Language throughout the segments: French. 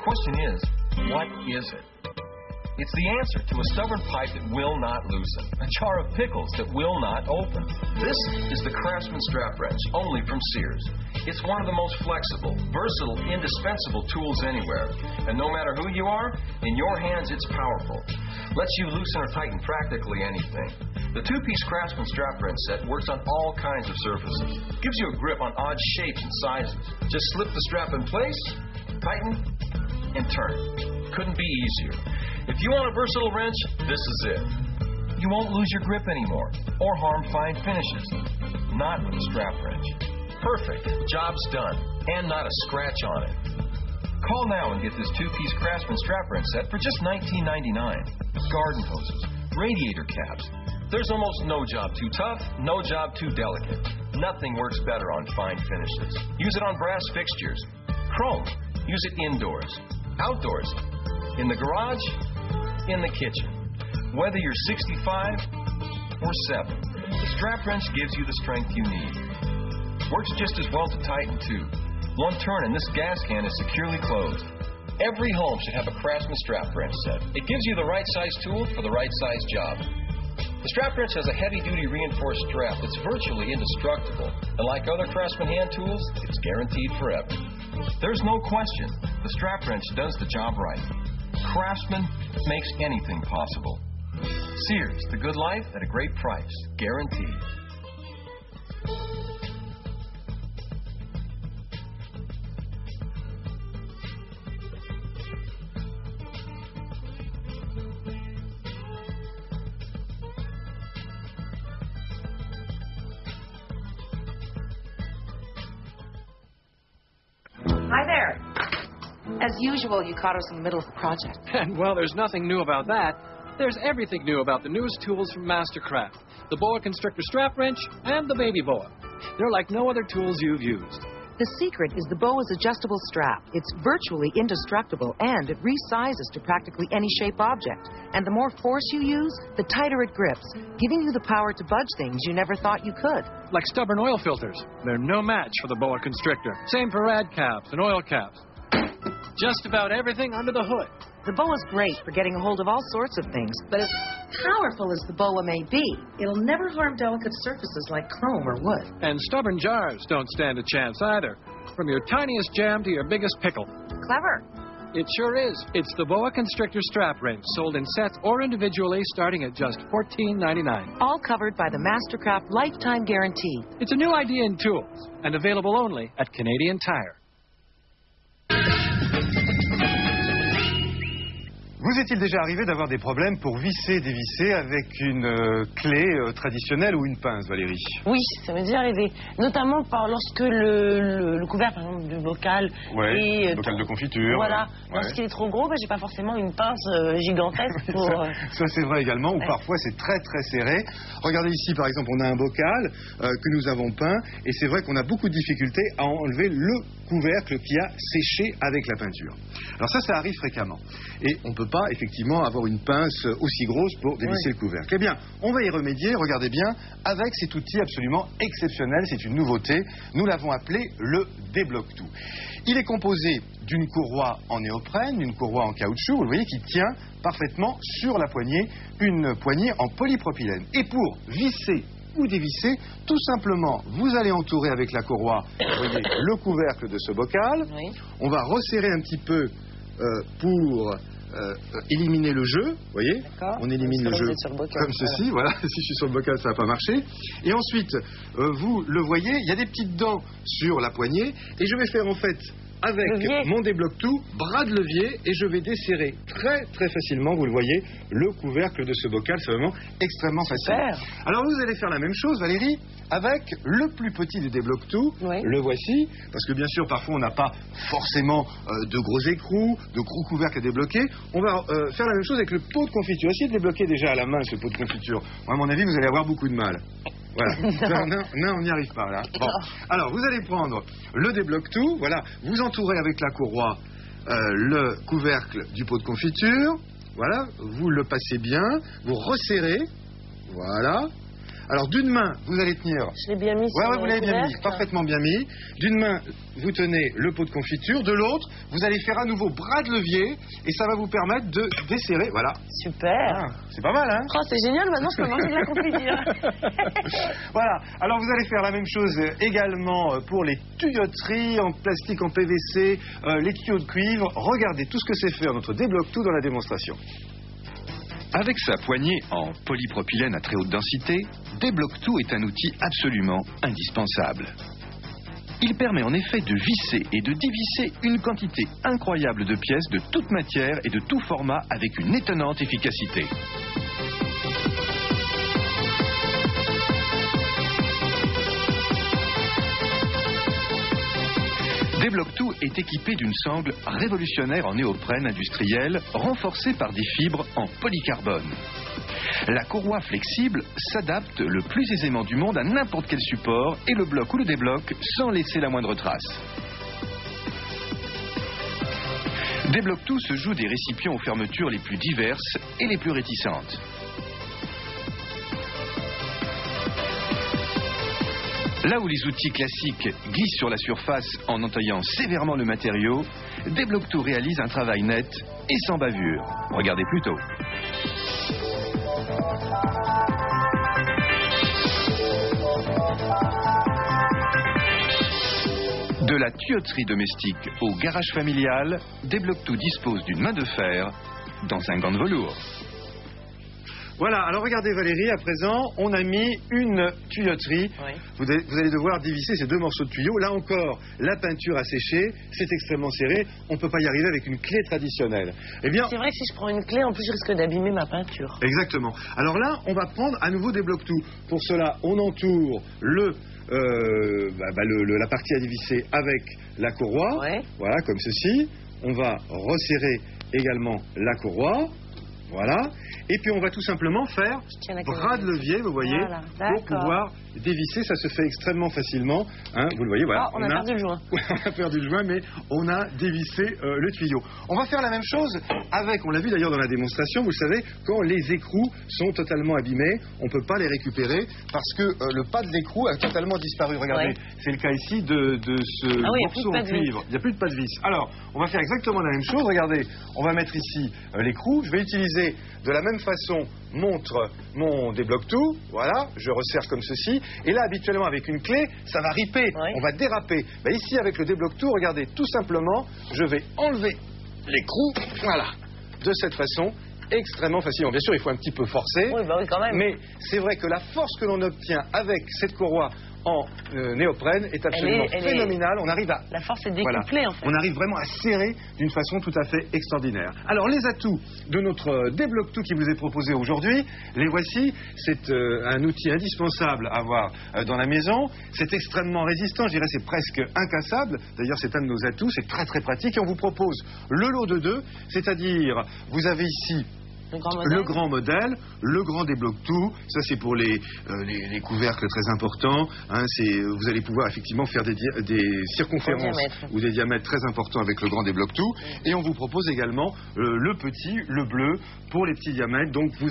question is, what is it? It's the answer to a stubborn pipe that will not loosen, a jar of pickles that will not open. This is the Craftsman strap wrench, only from Sears. It's one of the most flexible, versatile, indispensable tools anywhere. And no matter who you are, in your hands it's powerful. Lets you loosen or tighten practically anything. The two-piece Craftsman strap wrench set works on all kinds of surfaces. Gives you a grip on odd shapes and sizes. Just slip the strap in place, tighten, and turn. Couldn't be easier. If you want a versatile wrench, this is it. You won't lose your grip anymore or harm fine finishes. Not with a strap wrench. Perfect. Job's done. And not a scratch on it. Call now and get this two-piece Craftsman strap wrench set for just $19.99. Garden hoses, radiator caps. There's almost no job too tough, no job too delicate. Nothing works better on fine finishes. Use it on brass fixtures. Chrome. Use it indoors, outdoors, in the garage, in the kitchen. Whether you're 65 or 7, the strap wrench gives you the strength you need. Works just as well to tighten, too. One turn and this gas can is securely closed. Every home should have a Craftsman strap wrench set. It gives you the right size tool for the right size job. The strap wrench has a heavy-duty reinforced strap that's virtually indestructible. And like other Craftsman hand tools, it's guaranteed forever. There's no question, the strap wrench does the job right. Craftsman makes anything possible. Sears, the good life at a great price, guaranteed. Hi there. As usual, you caught us in the middle of the project. And, well, there's nothing new about that. There's everything new about the newest tools from Mastercraft. The Boa Constrictor strap wrench and the Baby Boa. They're like no other tools you've used. The secret is the Boa's adjustable strap. It's virtually indestructible, and it resizes to practically any shape object. And the more force you use, the tighter it grips, giving you the power to budge things you never thought you could. Like stubborn oil filters. They're no match for the Boa Constrictor. Same for rad caps and oil caps. Just about everything under the hood. The Boa's great for getting a hold of all sorts of things, but as powerful as the Boa may be, it'll never harm delicate surfaces like chrome or wood. And stubborn jars don't stand a chance either. From your tiniest jam to your biggest pickle. Clever. It sure is. It's the Boa Constrictor strap wrench, sold in sets or individually, starting at just $14.99. All covered by the Mastercraft Lifetime Guarantee. It's a new idea in tools, and available only at Canadian Tire. Vous est-il déjà arrivé d'avoir des problèmes pour visser, dévisser avec une clé traditionnelle ou une pince, Valérie? Oui, ça m'est déjà arrivé. Notamment lorsque le couvercle, par exemple, du bocal est... bocal de confiture. Voilà. Lorsqu'il est trop gros, j'ai pas forcément une pince gigantesque pour... Ça c'est vrai également, ou parfois c'est très très serré. Regardez ici, par exemple, on a un bocal que nous avons peint, et c'est vrai qu'on a beaucoup de difficultés à enlever le couvercle qui a séché avec la peinture. Alors ça arrive fréquemment. Et on ne peut pas effectivement avoir une pince aussi grosse pour dévisser le couvercle. Eh bien, on va y remédier, regardez bien, avec cet outil absolument exceptionnel, c'est une nouveauté, nous l'avons appelé le débloque-tout. Il est composé d'une courroie en néoprène, d'une courroie en caoutchouc, vous voyez, qui tient parfaitement sur la poignée, une poignée en polypropylène. Et pour visser ou dévisser, tout simplement, vous allez entourer avec la courroie, vous voyez, le couvercle de ce bocal. Oui. On va resserrer un petit peu pour éliminer le jeu, vous voyez. On élimine le jeu comme ceci, voilà. Si je suis sur le bocal, ça va pas marcher. Et ensuite, vous le voyez, il y a des petites dents sur la poignée, et je vais faire en fait avec mon débloque-tout, bras de levier, et je vais desserrer très très facilement, vous le voyez, le couvercle de ce bocal. C'est vraiment extrêmement facile. Alors vous allez faire la même chose, Valérie, avec le plus petit des débloque-tout. Le voici, parce que bien sûr parfois on n'a pas forcément de gros écrous, de gros couvercles à débloquer. On va faire la même chose avec le pot de confiture. Essayez de débloquer déjà à la main ce pot de confiture. Moi, à mon avis, vous allez avoir beaucoup de mal. Voilà. Non, on n'y arrive pas là. Bon. Alors, vous allez prendre le débloque-tout. Voilà. Vous entourez avec la courroie le couvercle du pot de confiture. Voilà. Vous le passez bien. Vous resserrez. Voilà. Alors d'une main, vous allez tenir... Je l'ai bien mis sur Ouais, vous l'avez bien mis, couvercle. parfaitement bien mis. D'une main, vous tenez le pot de confiture. De l'autre, vous allez faire à nouveau bras de levier et ça va vous permettre de desserrer. Voilà. Super. Ah, c'est pas mal, hein? Oh, c'est génial, maintenant je peux manger de la confiture. Voilà. Alors vous allez faire la même chose également pour les tuyauteries en plastique, en PVC, les tuyaux de cuivre. Regardez tout ce que c'est fait en notre débloque tout dans la démonstration. Avec sa poignée en polypropylène à très haute densité, Débloque-tout est un outil absolument indispensable. Il permet en effet de visser et de dévisser une quantité incroyable de pièces de toute matière et de tout format avec une étonnante efficacité. Débloque-tout est équipé d'une sangle révolutionnaire en néoprène industriel renforcée par des fibres en polycarbone. La courroie flexible s'adapte le plus aisément du monde à n'importe quel support et le bloque ou le débloque sans laisser la moindre trace. Débloque-tout se joue des récipients aux fermetures les plus diverses et les plus réticentes. Là où les outils classiques glissent sur la surface en entaillant sévèrement le matériau, Débloque-tout réalise un travail net et sans bavure. Regardez plutôt. De la tuyauterie domestique au garage familial, Débloque-tout dispose d'une main de fer dans un gant de velours. Voilà, alors regardez Valérie, à présent, on a mis une tuyauterie. Oui. Vous allez devoir dévisser ces deux morceaux de tuyau. Là encore, la peinture a séché, c'est extrêmement serré, on ne peut pas y arriver avec une clé traditionnelle. Eh bien, C'est vrai que si je prends une clé, en plus je risque d'abîmer ma peinture. exactement. Alors là, on va prendre à nouveau des blocs-tout. Pour cela, on entoure la partie à dévisser avec la courroie. Ouais. Voilà, comme ceci. On va resserrer également la courroie. Voilà. Et puis on va tout simplement faire tiens la bras de levier, vous voyez, Voilà, pour d'accord. pouvoir dévisser. Ça se fait extrêmement facilement. Hein, vous le voyez, voilà. Ah, on a perdu le joint. On a perdu le joint, mais on a dévissé le tuyau. On va faire la même chose avec, on l'a vu d'ailleurs dans la démonstration, vous savez, quand les écrous sont totalement abîmés, on ne peut pas les récupérer parce que le pas de l'écrou a totalement disparu. Regardez, Ouais. c'est le cas ici de ce Ah oui, il y a morceau plus de en pas de vis. cuivre. Il n'y a plus de pas de vis. Alors, on va faire exactement la même chose. Regardez, on va mettre ici l'écrou. Je vais utiliser de la même façon mon débloque-tout. Voilà, je resserre comme ceci. Et là, habituellement, avec une clé, ça va riper. Ouais. On va déraper. Ben, ici, avec le débloque-tout, regardez, tout simplement, je vais enlever l'écrou. Voilà, de cette façon, extrêmement facilement. Bien sûr, il faut un petit peu forcer. Oui, bah oui, quand même. Mais c'est vrai que la force que l'on obtient avec cette courroie en néoprène est absolument Elle est- phénoménale. On arrive à... La force est Voilà. décuplée, en fait. On arrive vraiment à serrer d'une façon tout à fait extraordinaire. Alors, les atouts de notre débloque-tout qui vous est proposé aujourd'hui, les voici. C'est un outil indispensable à avoir dans la maison. C'est extrêmement résistant, je dirais c'est presque incassable. D'ailleurs, c'est un de nos atouts, c'est très très pratique. Et on vous propose le lot de deux, c'est-à-dire, vous avez ici Le grand modèle. le grand débloque-tout, ça c'est pour les couvercles très importants. Hein, vous allez pouvoir effectivement faire des circonférences ou des diamètres très importants avec le grand débloque-tout. Et on vous propose également le petit, le bleu, pour les petits diamètres. Donc vous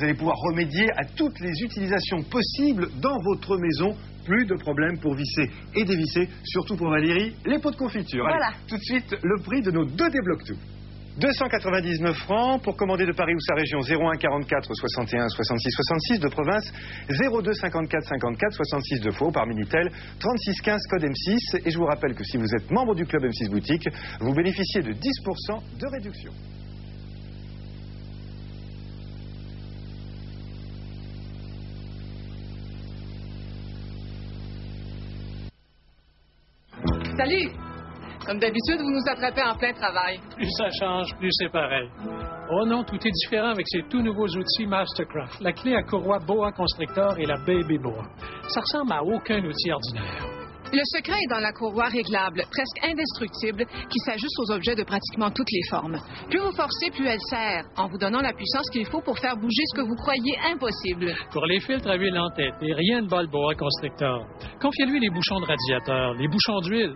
allez pouvoir remédier à toutes les utilisations possibles dans votre maison. Plus de problèmes pour visser et dévisser, surtout pour Valérie, les pots de confiture. Voilà. Allez, tout de suite, le prix de nos deux débloque-tout. 299 francs pour commander de Paris ou sa région 01 44 61 66 66 de province 02 54 54 66 de Faux par Minitel 36 15 code M6 et je vous rappelle que si vous êtes membre du club M6 Boutique vous bénéficiez de 10% de réduction. Salut! Comme d'habitude, vous nous attrapez en plein travail. Plus ça change, plus c'est pareil. Oh non, tout est différent avec ces tout nouveaux outils Mastercraft. La clé à courroie Boa Constrictor et la Baby Boa. Ça ressemble à aucun outil ordinaire. Le secret est dans la courroie réglable, presque indestructible, qui s'ajuste aux objets de pratiquement toutes les formes. Plus vous forcez, plus elle serre, en vous donnant la puissance qu'il faut pour faire bouger ce que vous croyez impossible. Pour les filtres à huile en tête, et rien de bol Boa Constrictor. Confiez-lui les bouchons de radiateur, les bouchons d'huile.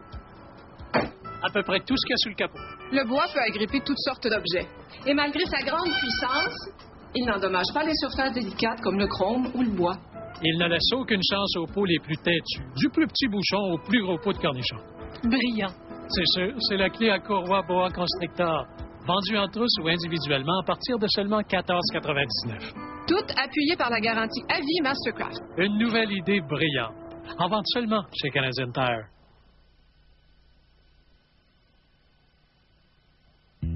À peu près tout ce qu'il y a sous le capot. Le bois peut agripper toutes sortes d'objets. Et malgré sa grande puissance, il n'endommage pas les surfaces délicates comme le chrome ou le bois. Il ne laisse aucune chance aux peaux les plus têtues, du plus petit bouchon au plus gros pot de cornichon. Brillant. C'est sûr, c'est la clé à courroie boa constrictor, vendue en trousse ou individuellement à partir de seulement $14,99. Tout appuyé par la garantie à vie Mastercraft. Une nouvelle idée brillante. En vente seulement chez Canadian Tire.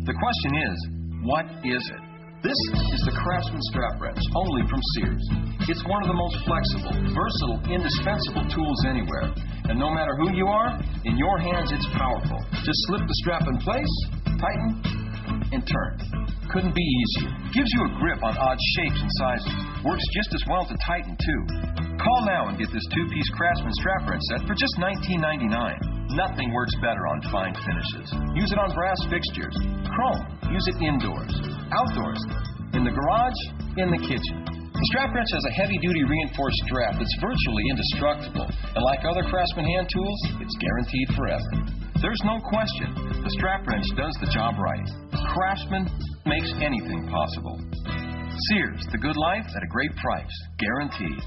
The question is, what is it? This is the Craftsman strap wrench, only from Sears. It's one of the most flexible, versatile, indispensable tools anywhere. And no matter who you are, in your hands it's powerful. Just slip the strap in place, tighten, and turn. Couldn't be easier. Gives you a grip on odd shapes and sizes. Works just as well to tighten, too. Call now and get this two-piece Craftsman strap wrench set for just $19.99. Nothing works better on fine finishes. Use it on brass fixtures. Chrome. Use it indoors. Outdoors. In the garage. In the kitchen. The strap wrench has a heavy-duty reinforced strap that's virtually indestructible. And like other Craftsman hand tools, it's guaranteed forever. There's no question. The strap wrench does the job right. Craftsman makes anything possible. Sears, the good life at a great price. Guaranteed.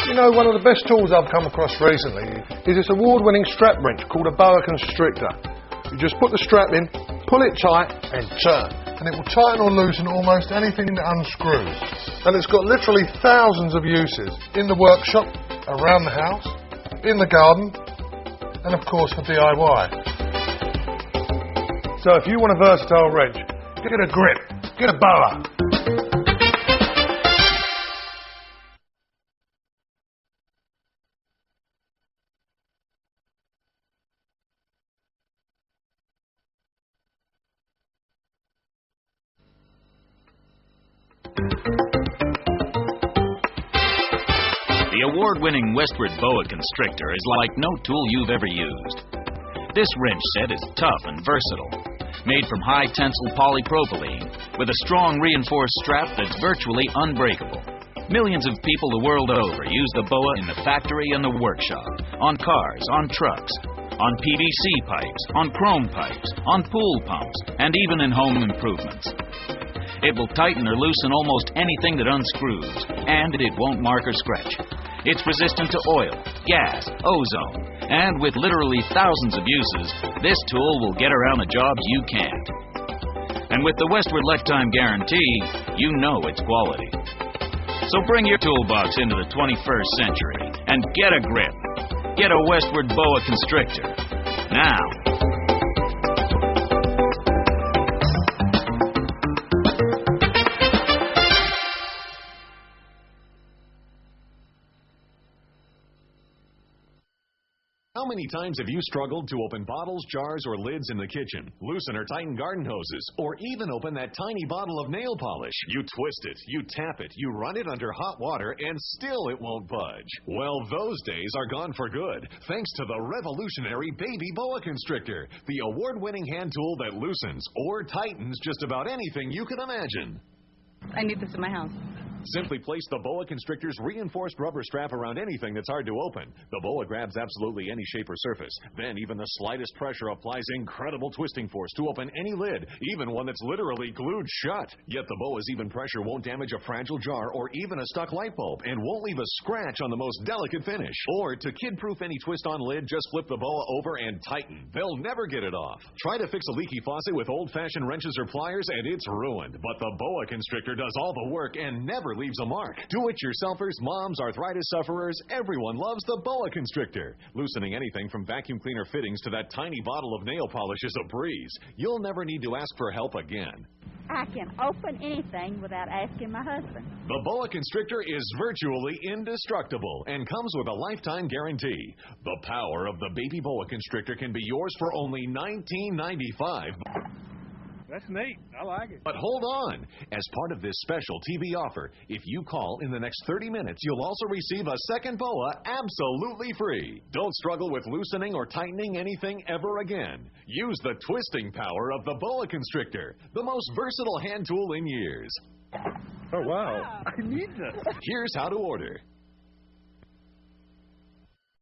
You know, one of the best tools I've come across recently is this award-winning strap wrench called a boa constrictor. You just put the strap in, pull it tight and turn, and it will tighten or loosen almost anything that unscrews. And it's got literally thousands of uses in the workshop, around the house, in the garden, and of course for DIY. So if you want a versatile wrench, get a grip, get a boa. The award-winning Westward Boa Constrictor is like no tool you've ever used. This wrench set is tough and versatile, made from high-tensile polypropylene with a strong reinforced strap that's virtually unbreakable. Millions of people the world over use the Boa in the factory and the workshop, on cars, on trucks, on PVC pipes, on chrome pipes, on pool pumps, and even in home improvements. It will tighten or loosen almost anything that unscrews, and it won't mark or scratch. It's resistant to oil, gas, ozone, and with literally thousands of uses, this tool will get around a job you can't. And with the Westward Lifetime Guarantee, you know it's quality. So bring your toolbox into the 21st century and get a grip. Get a Westward Boa Constrictor. Now. How many times have you struggled to open bottles, jars, or lids in the kitchen, loosen or tighten garden hoses, or even open that tiny bottle of nail polish? You twist it, you tap it, you run it under hot water, and still it won't budge. Well, those days are gone for good, thanks to the revolutionary Baby Boa Constrictor, the award-winning hand tool that loosens or tightens just about anything you can imagine. I need this in my house. Simply place the Boa Constrictor's reinforced rubber strap around anything that's hard to open. The Boa grabs absolutely any shape or surface. Then even the slightest pressure applies incredible twisting force to open any lid, even one that's literally glued shut. Yet the Boa's even pressure won't damage a fragile jar or even a stuck light bulb, and won't leave a scratch on the most delicate finish. Or to kid-proof any twist-on lid, just flip the Boa over and tighten. They'll never get it off. Try to fix a leaky faucet with old-fashioned wrenches or pliers, and it's ruined. But the Boa Constrictor does all the work and never leaves a mark. Do-it-yourselfers, moms, arthritis sufferers, everyone loves the Boa Constrictor. Loosening anything from vacuum cleaner fittings to that tiny bottle of nail polish is a breeze. You'll never need to ask for help again. I can open anything without asking my husband. The Boa Constrictor is virtually indestructible and comes with a lifetime guarantee. The power of the Baby Boa Constrictor can be yours for only $19.95. That's neat. I like it. But hold on. As part of this special TV offer, if you call in the next 30 minutes, you'll also receive a second Boa absolutely free. Don't struggle with loosening or tightening anything ever again. Use the twisting power of the Boa Constrictor, the most versatile hand tool in years. Oh, wow. I need this. Here's how to order.